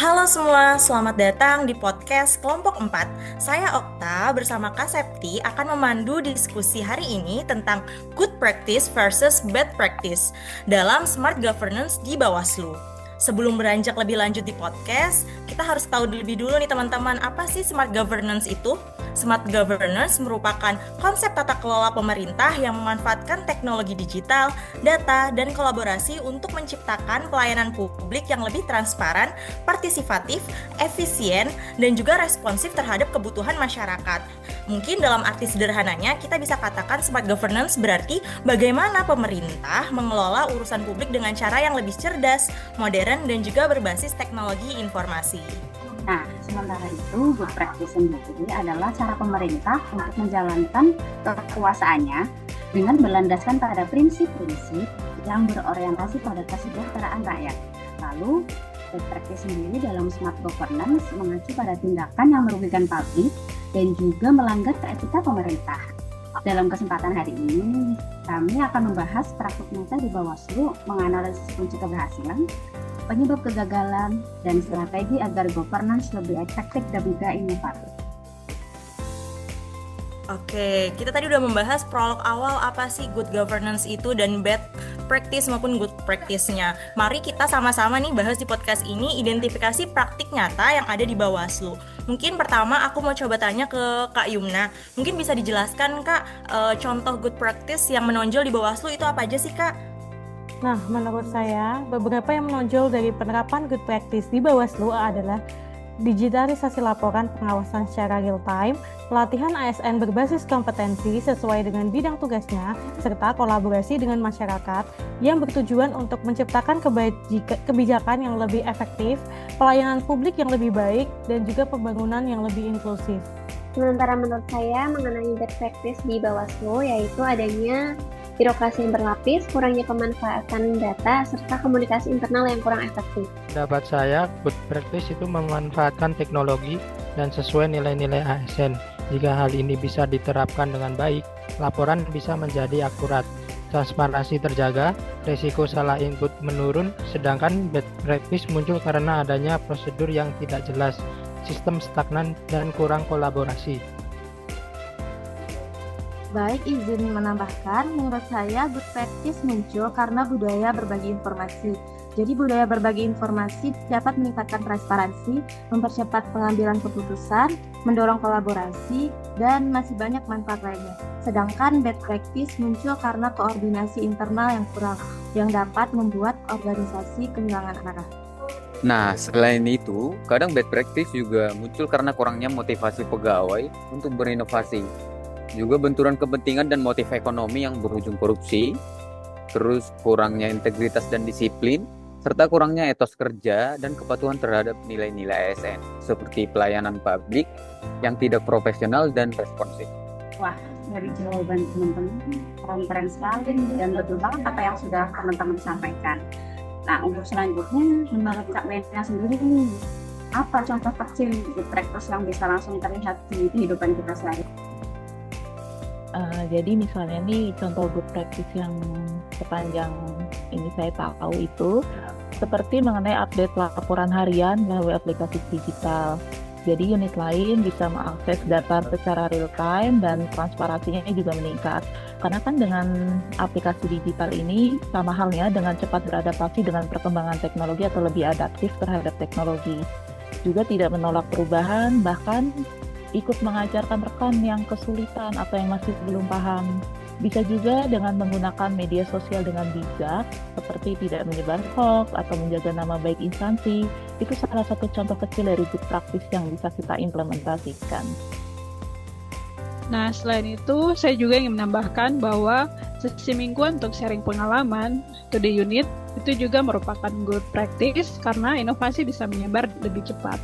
Halo semua, selamat datang di podcast Kelompok 4. Saya Okta bersama Kak Septi akan memandu diskusi hari ini tentang good practice versus bad practice dalam smart governance di Bawaslu. Sebelum beranjak lebih lanjut di podcast, kita harus tahu lebih dulu nih teman-teman, apa sih smart governance itu? Smart governance merupakan konsep tata kelola pemerintah yang memanfaatkan teknologi digital, data, dan kolaborasi untuk menciptakan pelayanan publik yang lebih transparan, partisipatif, efisien, dan juga responsif terhadap kebutuhan masyarakat. Mungkin dalam arti sederhananya, kita bisa katakan smart governance berarti bagaimana pemerintah mengelola urusan publik dengan cara yang lebih cerdas, modern, dan juga berbasis teknologi informasi. Nah, sementara itu, good practice sendiri adalah cara pemerintah untuk menjalankan kekuasaannya dengan berlandaskan pada prinsip-prinsip yang berorientasi pada kesejahteraan rakyat. Lalu, good practice sendiri dalam smart governance mengacu pada tindakan yang merugikan publik dan juga melanggar etika pemerintah. Dalam kesempatan hari ini, kami akan membahas praktik nyata di Bawaslu, menganalisis kunci keberhasilan, penyebab kegagalan, dan strategi agar governance lebih efektif dan juga inovatif. Oke, kita tadi udah membahas prolog awal apa sih good governance itu dan bad practice maupun good practice-nya. Mari kita sama-sama nih bahas di podcast ini identifikasi praktik nyata yang ada di Bawaslu. Mungkin pertama aku mau coba tanya ke Kak Yumna. Mungkin bisa dijelaskan Kak, contoh good practice yang menonjol di Bawaslu itu apa aja sih Kak? Nah, menurut saya, beberapa yang menonjol dari penerapan good practice di Bawaslu adalah digitalisasi laporan pengawasan secara real-time, pelatihan ASN berbasis kompetensi sesuai dengan bidang tugasnya, serta kolaborasi dengan masyarakat yang bertujuan untuk menciptakan kebijakan yang lebih efektif, pelayanan publik yang lebih baik, dan juga pembangunan yang lebih inklusif. Sementara menurut saya mengenai bad practice di Bawaslu yaitu adanya birokrasi yang berlapis, kurangnya pemanfaatan data, serta komunikasi internal yang kurang efektif. Pendapat saya, good practice itu memanfaatkan teknologi dan sesuai nilai-nilai ASN. Jika hal ini bisa diterapkan dengan baik, laporan bisa menjadi akurat, transparansi terjaga, risiko salah input menurun, sedangkan bad practice muncul karena adanya prosedur yang tidak jelas, sistem stagnan, dan kurang kolaborasi. Baik, izin menambahkan, menurut saya good practice muncul karena budaya berbagi informasi. Jadi budaya berbagi informasi dapat meningkatkan transparansi, mempercepat pengambilan keputusan, mendorong kolaborasi, dan masih banyak manfaat lainnya. Sedangkan bad practice muncul karena koordinasi internal yang kurang, yang dapat membuat organisasi kehilangan arah. Nah, selain itu, kadang bad practice juga muncul karena kurangnya motivasi pegawai untuk berinovasi. Juga benturan kepentingan dan motif ekonomi yang berujung korupsi, terus kurangnya integritas dan disiplin, serta kurangnya etos kerja dan kepatuhan terhadap nilai-nilai ASN, seperti pelayanan publik yang tidak profesional dan responsif. Wah, dari jawaban teman-teman, keren sekali dan betul banget apa yang sudah teman-teman sampaikan. Nah, untuk selanjutnya, menurut Kak Mena sendiri nih, apa contoh kecil good practice yang bisa langsung terlihat di kehidupan kita sehari-hari? Jadi misalnya nih contoh good practice yang sepanjang ini saya tahu itu seperti mengenai update laporan harian melalui aplikasi digital. Jadi unit lain bisa mengakses data secara real time dan transparansinya juga meningkat. Karena kan dengan aplikasi digital ini sama halnya dengan cepat beradaptasi dengan perkembangan teknologi atau lebih adaptif terhadap teknologi. Juga tidak menolak perubahan, bahkan ikut mengajarkan rekan yang kesulitan atau yang masih belum paham. Bisa juga dengan menggunakan media sosial dengan bijak, seperti tidak menyebar hoax atau menjaga nama baik instansi. Itu salah satu contoh kecil dari good practice yang bisa kita implementasikan. Nah, selain itu, saya juga ingin menambahkan bahwa sesi mingguan untuk sharing pengalaman to the unit itu juga merupakan good practice karena inovasi bisa menyebar lebih cepat.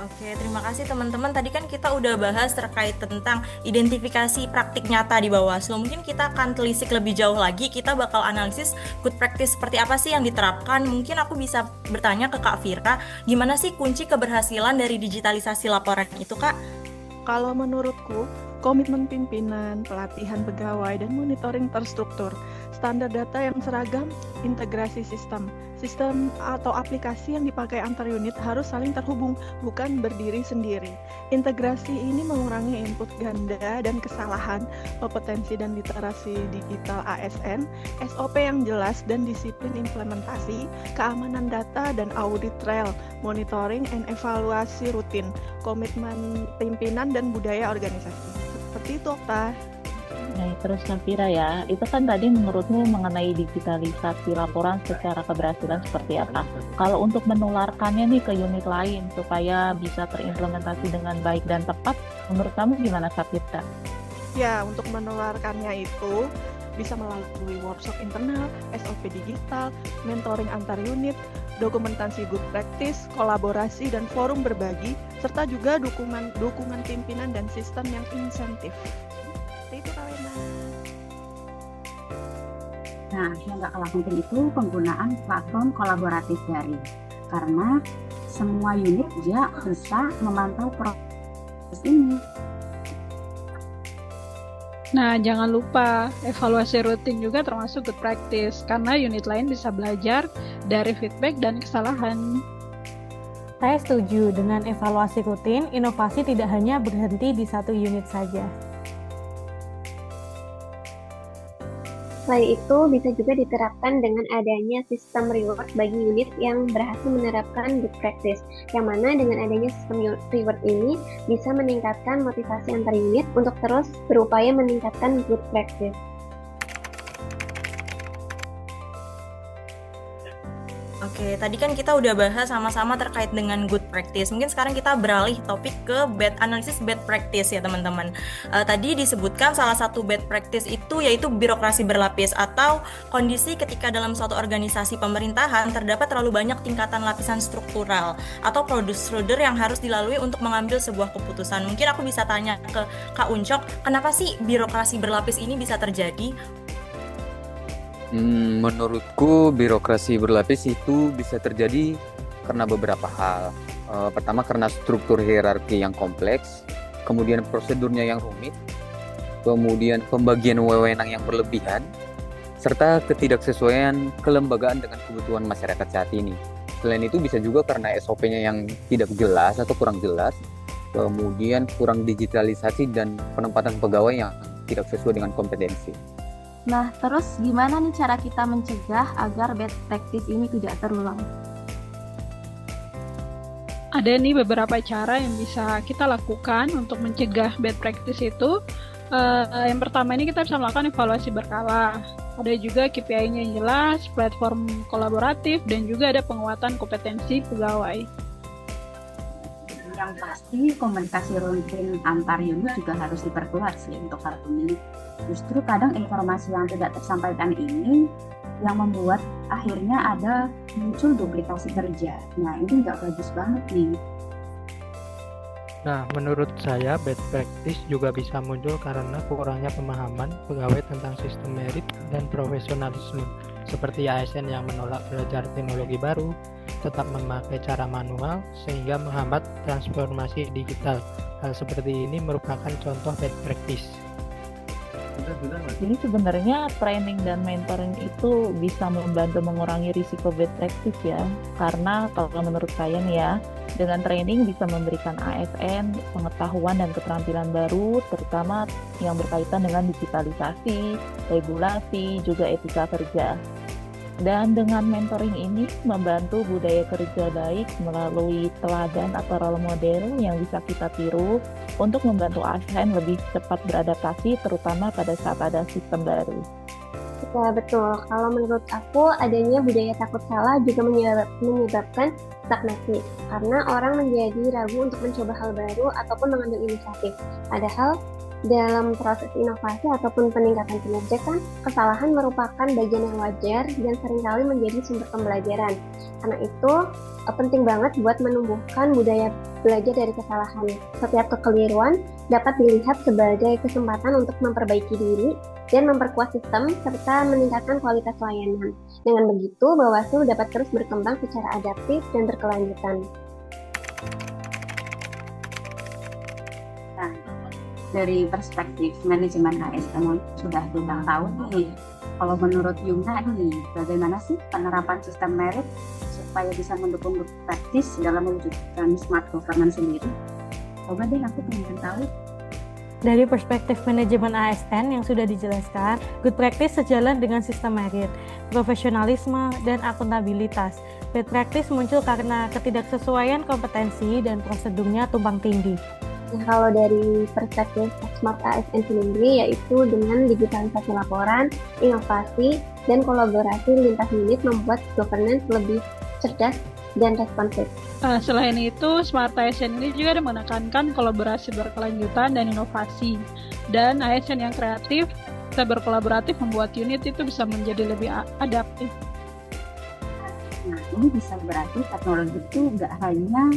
Oke, terima kasih teman-teman. Tadi kan kita udah bahas terkait tentang identifikasi praktik nyata di Bawaslu. Mungkin kita akan telisik lebih jauh lagi. Kita bakal analisis good practice seperti apa sih yang diterapkan. Mungkin aku bisa bertanya ke Kak Firka, gimana sih kunci keberhasilan dari digitalisasi laporan itu, Kak? Kalau menurutku, komitmen pimpinan, pelatihan pegawai, dan monitoring terstruktur, standar data yang seragam, integrasi sistem Sistem atau aplikasi yang dipakai antar unit harus saling terhubung, bukan berdiri sendiri. Integrasi ini mengurangi input ganda dan kesalahan, kompetensi dan literasi digital ASN, SOP yang jelas dan disiplin implementasi, keamanan data dan audit trail, monitoring and evaluasi rutin, komitmen pimpinan dan budaya organisasi. Seperti itu, Okta. Nah, terus Nafira ya, itu kan tadi menurutmu mengenai digitalisasi laporan secara keberhasilan seperti apa? Kalau untuk menularkannya nih ke unit lain supaya bisa terimplementasi dengan baik dan tepat, menurut kamu gimana, Sapitra? Ya, untuk menularkannya itu bisa melalui workshop internal, SOP digital, mentoring antar unit, dokumentasi good practice, kolaborasi dan forum berbagi, serta juga dukungan pimpinan dan sistem yang insentif. Itu Kalena. Nah, yang nggak kalah penting itu penggunaan platform kolaboratif daring. Karena semua unit dia bisa memantau proses ini. Nah, jangan lupa evaluasi rutin juga termasuk good practice karena unit lain bisa belajar dari feedback dan kesalahan. Saya setuju dengan evaluasi rutin, inovasi tidak hanya berhenti di satu unit saja. Selain itu, bisa juga diterapkan dengan adanya sistem reward bagi unit yang berhasil menerapkan good practice, yang mana dengan adanya sistem reward ini bisa meningkatkan motivasi antar unit untuk terus berupaya meningkatkan good practice. Oke, tadi kan kita udah bahas sama-sama terkait dengan good practice. Mungkin sekarang kita beralih topik ke analisis bad practice ya teman-teman. Tadi disebutkan salah satu bad practice itu yaitu birokrasi berlapis atau kondisi ketika dalam suatu organisasi pemerintahan terdapat terlalu banyak tingkatan lapisan struktural atau prosedur yang harus dilalui untuk mengambil sebuah keputusan. Mungkin aku bisa tanya ke Kak Uncok, kenapa sih birokrasi berlapis ini bisa terjadi? Menurutku birokrasi berlapis itu bisa terjadi karena beberapa hal. Pertama karena struktur hierarki yang kompleks, kemudian prosedurnya yang rumit, kemudian pembagian wewenang yang berlebihan, serta ketidaksesuaian kelembagaan dengan kebutuhan masyarakat saat ini. Selain itu bisa juga karena SOP-nya yang tidak jelas atau kurang jelas, kemudian kurang digitalisasi dan penempatan pegawai yang tidak sesuai dengan kompetensi. Nah, terus gimana nih cara kita mencegah agar bad practice ini tidak terulang? Ada nih beberapa cara yang bisa kita lakukan untuk mencegah bad practice itu. Yang pertama ini kita bisa melakukan evaluasi berkala. Ada juga KPI-nya yang jelas, platform kolaboratif, dan juga ada penguatan kompetensi pegawai. Yang pasti komunikasi rutin antar unit juga harus diperkuat sih untuk hal ini. Justru kadang informasi yang tidak tersampaikan ini yang membuat akhirnya ada muncul duplikasi kerja. Nah, ini nggak bagus banget nih. Nah, menurut saya bad practice juga bisa muncul karena kurangnya pemahaman pegawai tentang sistem merit dan profesionalisme, seperti ASN yang menolak belajar teknologi baru, tetap memakai cara manual, sehingga menghambat transformasi digital. Hal seperti ini merupakan contoh bad practice. Jadi sebenarnya training dan mentoring itu bisa membantu mengurangi risiko bad practice ya. Karena kalau menurut saya nih ya, dengan training bisa memberikan ASN pengetahuan dan keterampilan baru, terutama yang berkaitan dengan digitalisasi, regulasi, juga etika kerja. Dan dengan mentoring ini membantu budaya kerja baik melalui teladan atau role model yang bisa kita tiru untuk membantu ASN lebih cepat beradaptasi, terutama pada saat ada sistem baru. Ya betul, kalau menurut aku adanya budaya takut salah juga menyebabkan stagnasi, karena orang menjadi ragu untuk mencoba hal baru ataupun mengambil inisiatif. Padahal dalam proses inovasi ataupun peningkatan kinerja kan kesalahan merupakan bagian yang wajar dan seringkali menjadi sumber pembelajaran. Karena itu penting banget buat menumbuhkan budaya belajar dari kesalahan. Setiap kekeliruan dapat dilihat sebagai kesempatan untuk memperbaiki diri dan memperkuat sistem serta meningkatkan kualitas layanan. Dengan begitu, Bawaslu dapat terus berkembang secara adaptif dan berkelanjutan. Nah, dari perspektif manajemen ASN sudah 5 tahun nih Kalau menurut Yumna ini, bagaimana sih penerapan sistem merit supaya bisa mendukung good practice dalam mewujudkan smart governance sendiri? Coba deh aku pengen tahu. Dari perspektif manajemen ASN yang sudah dijelaskan, good practice sejalan dengan sistem merit, profesionalisme, dan akuntabilitas. Bad practice muncul karena ketidaksesuaian kompetensi dan prosedurnya tumpang tindih. Nah, kalau dari perspektif Smart ASN sendiri, yaitu dengan digitalisasi laporan, inovasi, dan kolaborasi lintas unit membuat governance lebih cerdas dan responsif. Selain itu, Smart ASN ini juga menekankan kolaborasi berkelanjutan dan inovasi. Dan ASN yang kreatif bisa berkolaboratif membuat unit itu bisa menjadi lebih adaptif. Nah, ini bisa berarti teknologi itu nggak hanya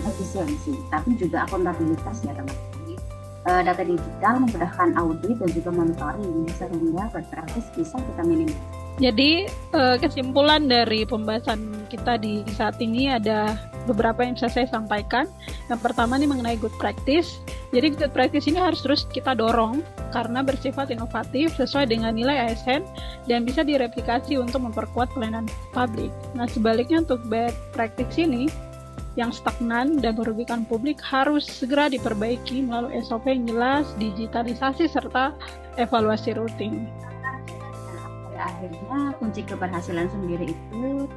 efisiensi, tapi juga akuntabilitas ya teman-teman. Data digital memudahkan audit dan juga monitoring, sehingga bad practice bisa kita minimalisir. Jadi kesimpulan dari pembahasan kita di saat ini ada beberapa yang bisa saya sampaikan. Yang pertama nih mengenai good practice. Jadi good practice ini harus terus kita dorong karena bersifat inovatif sesuai dengan nilai ASN dan bisa direplikasi untuk memperkuat pelayanan publik. Nah, sebaliknya untuk bad practice ini yang stagnan dan merugikan publik harus segera diperbaiki melalui SOP yang jelas, digitalisasi serta evaluasi rutin. Pada akhirnya kunci keberhasilan sendiri itu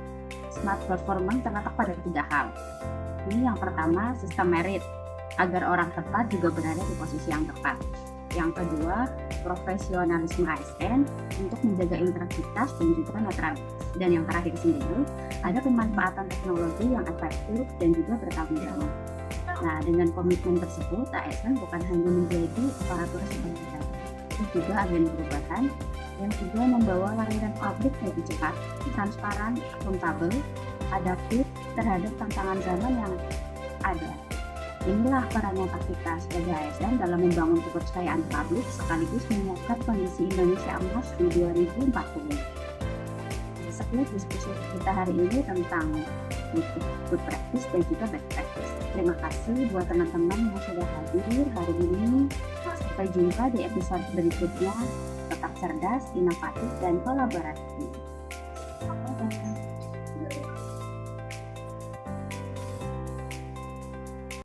smart performance terletak pada 3 hal. Ini yang pertama, sistem merit agar orang tepat juga berada di posisi yang tepat. Yang kedua, profesionalisme ASN untuk menjaga integritas dan juga netralitas. Dan yang terakhir sendiri, ada pemanfaatan teknologi yang efektif dan juga bertanggung jawab. Nah, dengan komitmen tersebut, ASN bukan hanya menjadi aparatur sipil negara, tapi juga agen perubahan yang juga membawa layanan publik lebih cepat, transparan, akuntabel, adaptif terhadap tantangan zaman yang ada. Inilah peran nyata kita sebagai ASN dalam membangun kepercayaan publik sekaligus menyiapkan kondisi Indonesia emas di 2040. Sekian diskusi kita hari ini tentang good practice dan juga bad practice. Terima kasih buat teman-teman yang sudah hadir hari ini. Sampai jumpa di episode berikutnya. Tetap cerdas, inovatif, dan kolaboratif.